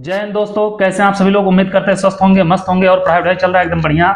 जय हिंद दोस्तों, कैसे हैं आप सभी लोग। उम्मीद करते हैं स्वस्थ होंगे, मस्त होंगे और पढ़ाई चल रहा है एकदम बढ़िया।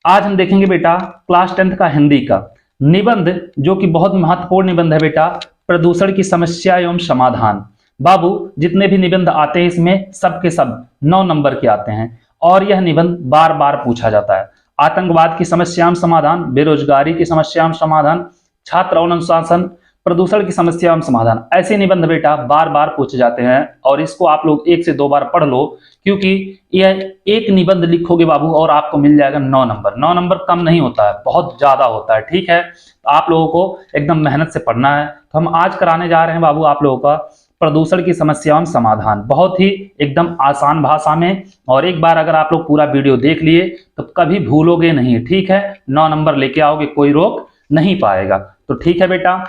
आज हम देखेंगे बेटा क्लास 10th का हिंदी का निबंध, जो कि बहुत महत्वपूर्ण निबंध है बेटा, प्रदूषण की समस्या एवं समाधान। बाबू जितने भी निबंध आते हैं इसमें सबके सब 9 नंबर के आते हैं और यह निबंध बार बार पूछा जाता है। आतंकवाद की समस्या एवं समाधान, बेरोजगारी की समस्या एवं समाधान, छात्र और अनुशासन, प्रदूषण की समस्या एवं समाधान, ऐसे निबंध बेटा बार बार पूछे जाते हैं और इसको आप लोग 1 से 2 बार पढ़ लो, क्योंकि यह एक निबंध लिखोगे बाबू और आपको मिल जाएगा 9 नंबर। 9 नंबर कम नहीं होता है, बहुत ज्यादा होता है। ठीक है, तो आप लोगों को एकदम मेहनत से पढ़ना है। तो हम आज कराने जा रहे हैं बाबू आप लोगों का प्रदूषण की समस्या एवं समाधान, बहुत ही एकदम आसान भाषा में। और एक बार अगर आप लोग पूरा वीडियो देख लिए तो कभी भूलोगे नहीं। ठीक है, 9 नंबर लेके आओगे, कोई रोक नहीं पाएगा। तो ठीक है बेटा,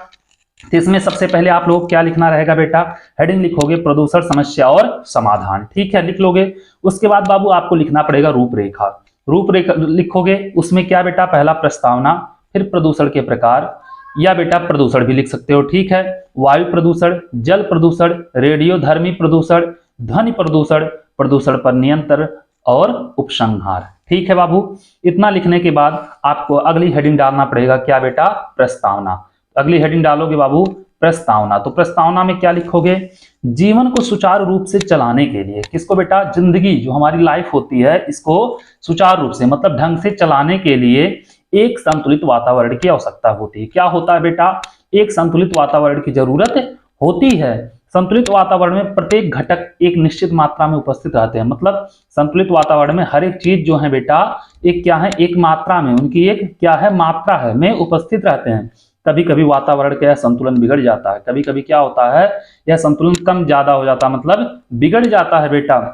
तो इसमें सबसे पहले आप लोग क्या लिखना रहेगा बेटा, हेडिंग लिखोगे प्रदूषण समस्या और समाधान। ठीक है, लिख लोगे। उसके बाद बाबू आपको लिखना पड़ेगा रूपरेखा। रूपरेखा लिखोगे, उसमें क्या बेटा, पहला प्रस्तावना, फिर प्रदूषण के प्रकार, या बेटा प्रदूषण भी लिख सकते हो। ठीक है, वायु प्रदूषण, जल प्रदूषण, रेडियोधर्मी प्रदूषण, ध्वनि प्रदूषण, प्रदूषण पर नियंत्रण और उपसंहार। ठीक है बाबू, इतना लिखने के बाद आपको अगली हेडिंग डालना पड़ेगा, क्या बेटा, प्रस्तावना। अगली हेडिंग डालोगे बाबू प्रस्तावना। तो प्रस्तावना में क्या लिखोगे, जीवन को सुचारू रूप से चलाने के लिए, किसको बेटा, जिंदगी जो हमारी लाइफ होती है इसको सुचारू रूप से मतलब ढंग से चलाने के लिए एक संतुलित वातावरण की आवश्यकता होती है। क्या होता है बेटा, एक संतुलित वातावरण की जरूरत होती है। संतुलित वातावरण में प्रत्येक घटक एक निश्चित मात्रा में उपस्थित रहते हैं, मतलब संतुलित वातावरण में हर एक चीज जो है बेटा एक क्या है, एक मात्रा में, उनकी एक क्या है, मात्रा है, में उपस्थित रहते हैं। कभी कभी वातावरण का संतुलन बिगड़ जाता है, कभी कभी क्या होता है, यह संतुलन कम ज्यादा हो जाता है, मतलब बिगड़ जाता है बेटा।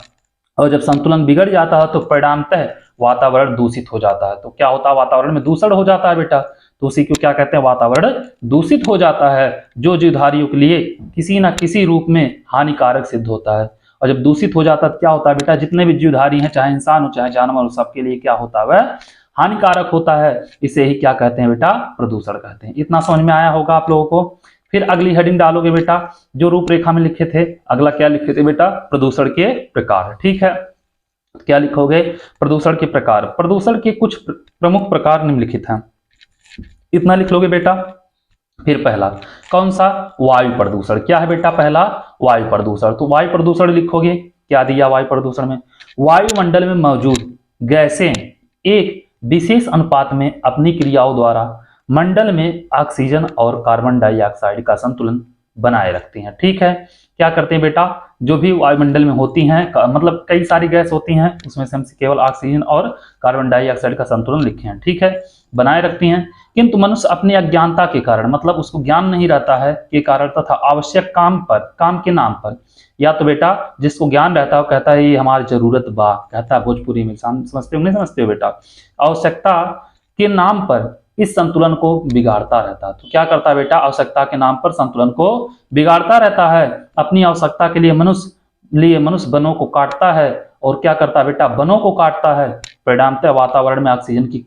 और जब संतुलन बिगड़ जाता है तो परिणामतः वातावरण दूषित हो जाता है। तो क्या होता है, वातावरण में दूषण हो जाता है बेटा, तो उसी को क्या कहते हैं, वातावरण दूषित हो जाता है, जो जीवधारियों के लिए किसी न किसी रूप में हानिकारक सिद्ध होता है। और जब दूषित हो जाता है तो क्या होता है बेटा, जितने भी जीवधारी हैं, चाहे इंसान हो चाहे जानवर हो, सबके लिए क्या होता है, वह हानिकारक होता है। इसे ही क्या कहते हैं बेटा, प्रदूषण कहते हैं। इतना समझ में आया होगा आप लोगों को। फिर अगली हेडिंग डालोगे बेटा, जो रूपरेखा में लिखे थे, अगला क्या लिखे थे बेटा, प्रदूषण के प्रकार। ठीक है, क्या लिखोगे, प्रदूषण के प्रकार। प्रदूषण के कुछ प्रमुख प्रकार निम्नलिखित हैं, इतना लिख लोगे बेटा। फिर पहला कौन सा, वायु प्रदूषण। क्या है बेटा, पहला वायु प्रदूषण। तो वायु प्रदूषण लिखोगे, क्या दिया वायु प्रदूषण में, वायुमंडल में मौजूद गैसें एक विशेष अनुपात में अपनी क्रियाओं द्वारा मंडल में ऑक्सीजन और कार्बन डाइऑक्साइड का संतुलन बनाए रखती हैं। ठीक है, क्या करते हैं बेटा, जो भी वायुमंडल में होती हैं, मतलब कई सारी गैस होती हैं, उसमें से हम केवल ऑक्सीजन और कार्बन डाइऑक्साइड का संतुलन लिखे हैं। ठीक है, बनाए रखती हैं, किंतु मनुष्य अपनी अज्ञानता के कारण, मतलब उसको ज्ञान नहीं रहता है के कारण, तथा आवश्यक काम पर, काम के नाम पर, या तो बेटा जिसको ज्ञान रहता है वो कहता है ये हमारी जरूरत बा, कहता है भोजपुरी में, समझते हो नहीं समझते हो बेटा, आवश्यकता के नाम पर इस संतुलन को बिगाड़ता रहता है। तो क्या करता है बेटा, आवश्यकता के नाम पर संतुलन को बिगाड़ता रहता है। अपनी आवश्यकता के लिए मनुष्य वनों को काटता है, और क्या करता है बेटा, वनों को काटता है। परिणामतः वातावरण में ऑक्सीजन की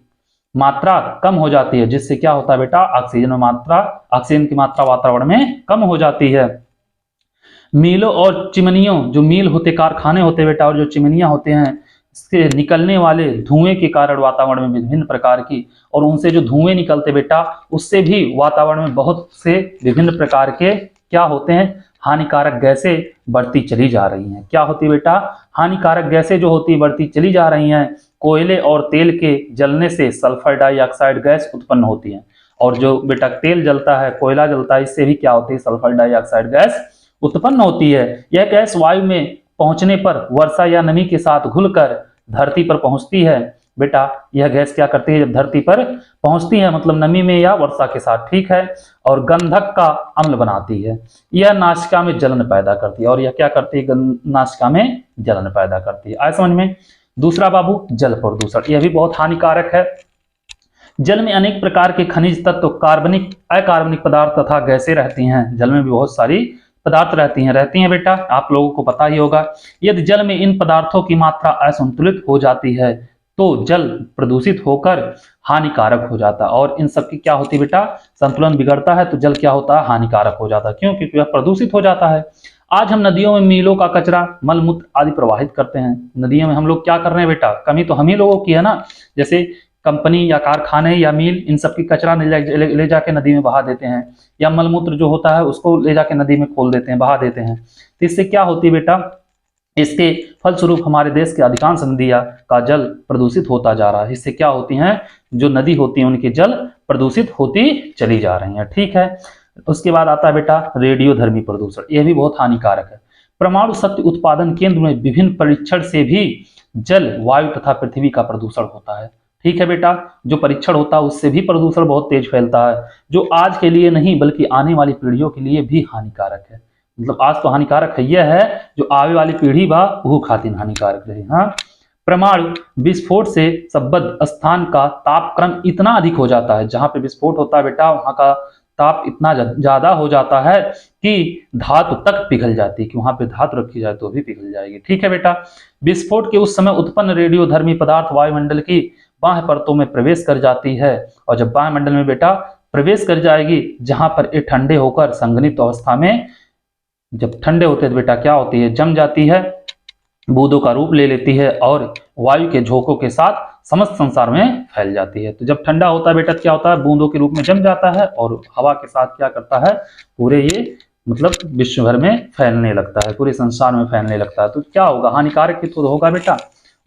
मात्रा कम हो जाती है, जिससे क्या होता है बेटा, ऑक्सीजन की मात्रा वातावरण में कम हो जाती है। मीलों और चिमनियों, जो मील होते, कारखाने होते बेटा, और जो चिमनियां होते हैं, इससे निकलने वाले धुएं के कारण वातावरण में विभिन्न प्रकार की, और उनसे जो धुएं निकलते बेटा, उससे भी वातावरण में बहुत से विभिन्न प्रकार के क्या होते हैं, हानिकारक गैसें बढ़ती चली जा रही हैं। क्या होती है बेटा, हानिकारक गैसें जो होती बढ़ती चली जा रही हैं। कोयले और तेल के जलने से सल्फर डाइऑक्साइड गैस उत्पन्न होती है, और जो बेटा तेल जलता है, कोयला जलता है, इससे भी क्या होती है, सल्फर डाइऑक्साइड गैस उत्पन्न होती है। यह गैस वायु में पहुंचने पर वर्षा या नमी के साथ घुलकर धरती पर पहुंचती है। बेटा यह गैस क्या करती है, जब धरती पर पहुंचती है, मतलब नमी में या वर्षा के साथ, ठीक है, और गंधक का अम्ल बनाती है। यह नासिका में जलन पैदा करती है, और यह क्या करती है, नासिका में जलन पैदा करती है। आए समझ में। दूसरा बाबू, जल प्रदूषण, यह भी बहुत हानिकारक है। जल में अनेक प्रकार के खनिज तत्व, कार्बनिक, अकार्बनिक पदार्थ तथा गैसें रहती हैं। जल में भी बहुत सारी पदार्थ रहती हैं बेटा, आप लोगों को पता ही होगा। यदि जल में इन पदार्थों की मात्रा असंतुलित हो जाती है तो जल प्रदूषित होकर हानिकारक हो जाता है, और इन सब की क्या होती है बेटा, संतुलन बिगड़ता है तो जल क्या होता है, हानिकारक हो जाता है। क्यों, क्योंकि वह प्रदूषित हो जाता है। आज हम नदियों में मीलों का कचरा, मल मूत्र आदि प्रवाहित करते हैं। नदियों में हम लोग क्या कर रहे हैं बेटा, कमी तो हम ही लोगों की है ना। जैसे कंपनी या कारखाने या मील, इन सब की कचरा ले जाके नदी में बहा देते हैं, या मलमूत्र जो होता है उसको ले जाके नदी में खोल देते हैं, बहा देते हैं। तो इससे क्या होती है बेटा, इसके फलस्वरूप हमारे देश के अधिकांश नदियां का जल प्रदूषित होता जा रहा है। इससे क्या होती हैं, जो नदी होती है उनके जल प्रदूषित होती चली जा रही हैं। ठीक है। उसके बाद आता है बेटा रेडियोधर्मी प्रदूषण, यह भी बहुत हानिकारक है। परमाणु शक्ति उत्पादन केंद्र में विभिन्न परीक्षण से भी जल, वायु तथा पृथ्वी का प्रदूषण होता है। ठीक है बेटा, जो परीक्षण होता है उससे भी प्रदूषण बहुत तेज फैलता है, जो आज के लिए नहीं बल्कि आने वाली पीढ़ियों के लिए भी हानिकारक है। मतलब आज तो हानिकारक है, यह है जो आने वाली पीढ़ी बा वो खातिर हानिकारक रहे। हाँ, परमाणु विस्फोट से संबद्ध स्थान का तापक्रम इतना अधिक हो जाता है, जहां पे विस्फोट होता है बेटा वहां का ताप इतना ज्यादा हो जाता है कि धातु तक पिघल जाती है, कि वहां पे धातु रखी जाए तो भी पिघल जाएगी। ठीक है बेटा, विस्फोट के उस समय उत्पन्न रेडियोधर्मी पदार्थ वायुमंडल की बाह्य परतों में प्रवेश कर जाती है, और जब वायुमंडल में बेटा प्रवेश कर जाएगी, जहां पर ये ठंडे होकर संघनित अवस्था में, जब ठंडे होते हैं तो बेटा क्या होती है, जम जाती है, बूंदों का रूप ले लेती है और वायु के झोंकों के साथ समस्त संसार में फैल जाती है। तो जब ठंडा होता है बेटा क्या होता है, बूंदों के रूप में जम जाता है और हवा के साथ क्या करता है, पूरे ये मतलब विश्व भर में फैलने लगता है, पूरे संसार में फैलने लगता है। तो क्या होगा, हानिकारक ही तो होगा बेटा।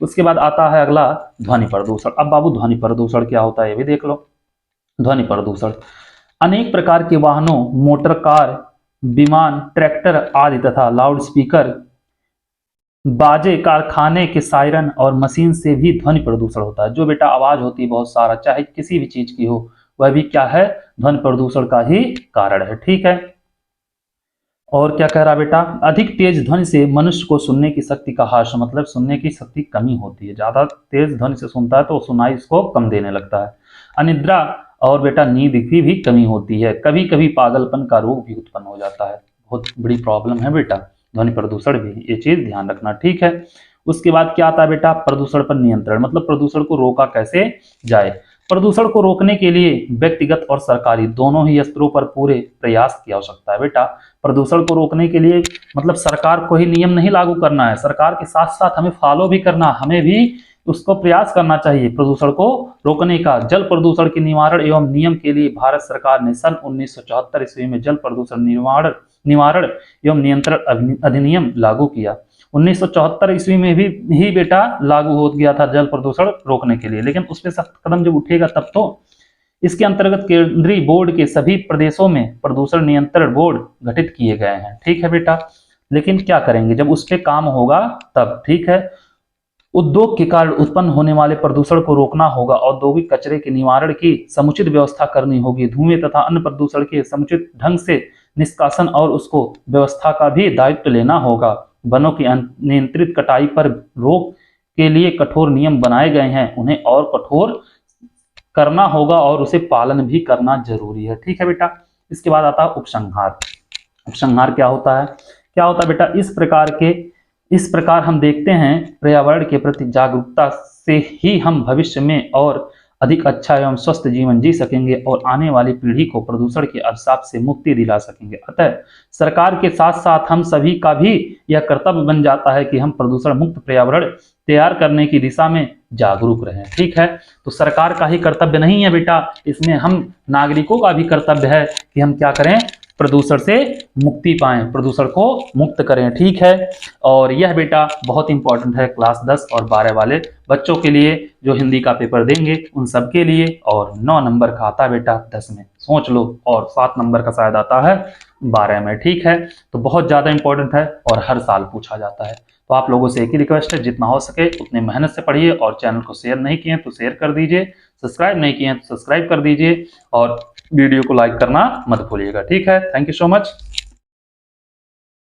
उसके बाद आता है अगला ध्वनि प्रदूषण। अब बाबू ध्वनि प्रदूषण क्या होता है ये भी देख लो। ध्वनि प्रदूषण अनेक प्रकार के वाहनों, मोटर कार, विमान, ट्रैक्टर आदि तथा लाउड स्पीकर, बाजे, कारखाने के सायरन और मशीन से भी ध्वनि प्रदूषण होता है। जो बेटा आवाज होती है बहुत सारा, चाहे किसी भी चीज की हो, वह भी क्या है, ध्वनि प्रदूषण का ही कारण है। ठीक है। और क्या कह रहा बेटा, अधिक तेज ध्वनि से मनुष्य को सुनने की शक्ति का ह्रास, मतलब सुनने की शक्ति कमी होती है, ज्यादा तेज ध्वनि से सुनता है तो सुनाई इसको कम देने लगता है। अनिद्रा और बेटा नींद की भी कमी होती है, कभी कभी पागलपन का रोग भी उत्पन्न हो जाता है। बहुत बड़ी प्रॉब्लम है बेटा ध्वनि प्रदूषण भी, ये चीज ध्यान रखना। ठीक है। उसके बाद क्या आता है बेटा, प्रदूषण पर नियंत्रण, मतलब प्रदूषण को रोका कैसे जाए। प्रदूषण को रोकने के लिए व्यक्तिगत और सरकारी दोनों ही स्तरों पर पूरे प्रयास की आवश्यकता है बेटा। प्रदूषण को रोकने के लिए मतलब सरकार को ही नियम नहीं लागू करना है, सरकार के साथ साथ हमें फॉलो भी करना, हमें भी उसको प्रयास करना चाहिए प्रदूषण को रोकने का। जल प्रदूषण के निवारण एवं नियम के लिए भारत सरकार ने सन 1974 ईस्वी में जल प्रदूषण निवारण एवं नियंत्रण अधिनियम लागू किया। 1974 ईस्वी में भी ही बेटा लागू हो गया था जल प्रदूषण रोकने के लिए, लेकिन उस पर सख्त कदम जब उठेगा तब तो। इसके अंतर्गत केंद्रीय बोर्ड के सभी प्रदेशों में प्रदूषण नियंत्रण बोर्ड गठित किए गए हैं। ठीक है बेटा, लेकिन क्या करेंगे जब उस पर काम होगा तब। ठीक है। उद्योग के कारण उत्पन्न होने वाले प्रदूषण को रोकना होगा, औद्योगिक कचरे के निवारण की समुचित व्यवस्था करनी होगी, धुएं तथा अन्य प्रदूषण के समुचित ढंग से निष्कासन और उसको व्यवस्था का भी दायित्व लेना होगा। वनों की नियंत्रित कटाई पर रोक के लिए कठोर नियम बनाए गए हैं, उन्हें और कठोर करना होगा और उसे पालन भी करना जरूरी है। ठीक है बेटा। इसके बाद आता है उपसंहार। उपसंहार क्या होता है, क्या होता है बेटा, इस प्रकार हम देखते हैं पर्यावरण के प्रति जागरूकता से ही हम भविष्य में और अधिक अच्छा एवं स्वस्थ जीवन जी सकेंगे और आने वाली पीढ़ी को प्रदूषण के अभिशाप से मुक्ति दिला सकेंगे। अतः सरकार के साथ साथ हम सभी का भी यह कर्तव्य बन जाता है कि हम प्रदूषण मुक्त पर्यावरण तैयार करने की दिशा में जागरूक रहें। ठीक है। तो सरकार का ही कर्तव्य नहीं है बेटा, इसमें हम नागरिकों का भी कर्तव्य है कि हम क्या करें, प्रदूषण से मुक्ति पाएं, प्रदूषण को मुक्त करें। ठीक है। और यह बेटा बहुत इंपॉर्टेंट है क्लास 10 और 12 वाले बच्चों के लिए, जो हिंदी का पेपर देंगे उन सब के लिए। और 9 नंबर का आता है बेटा 10 में, सोच लो, और 7 नंबर का शायद आता है 12 में। ठीक है। तो बहुत ज्यादा इंपॉर्टेंट है और हर साल पूछा जाता है। तो आप लोगों से एक ही रिक्वेस्ट है, जितना हो सके उतने मेहनत से पढ़िए, और चैनल को शेयर नहीं किए तो शेयर कर दीजिए, सब्सक्राइब नहीं किए तो सब्सक्राइब कर दीजिए, और वीडियो को लाइक करना मत भूलिएगा। ठीक है। Thank you so much.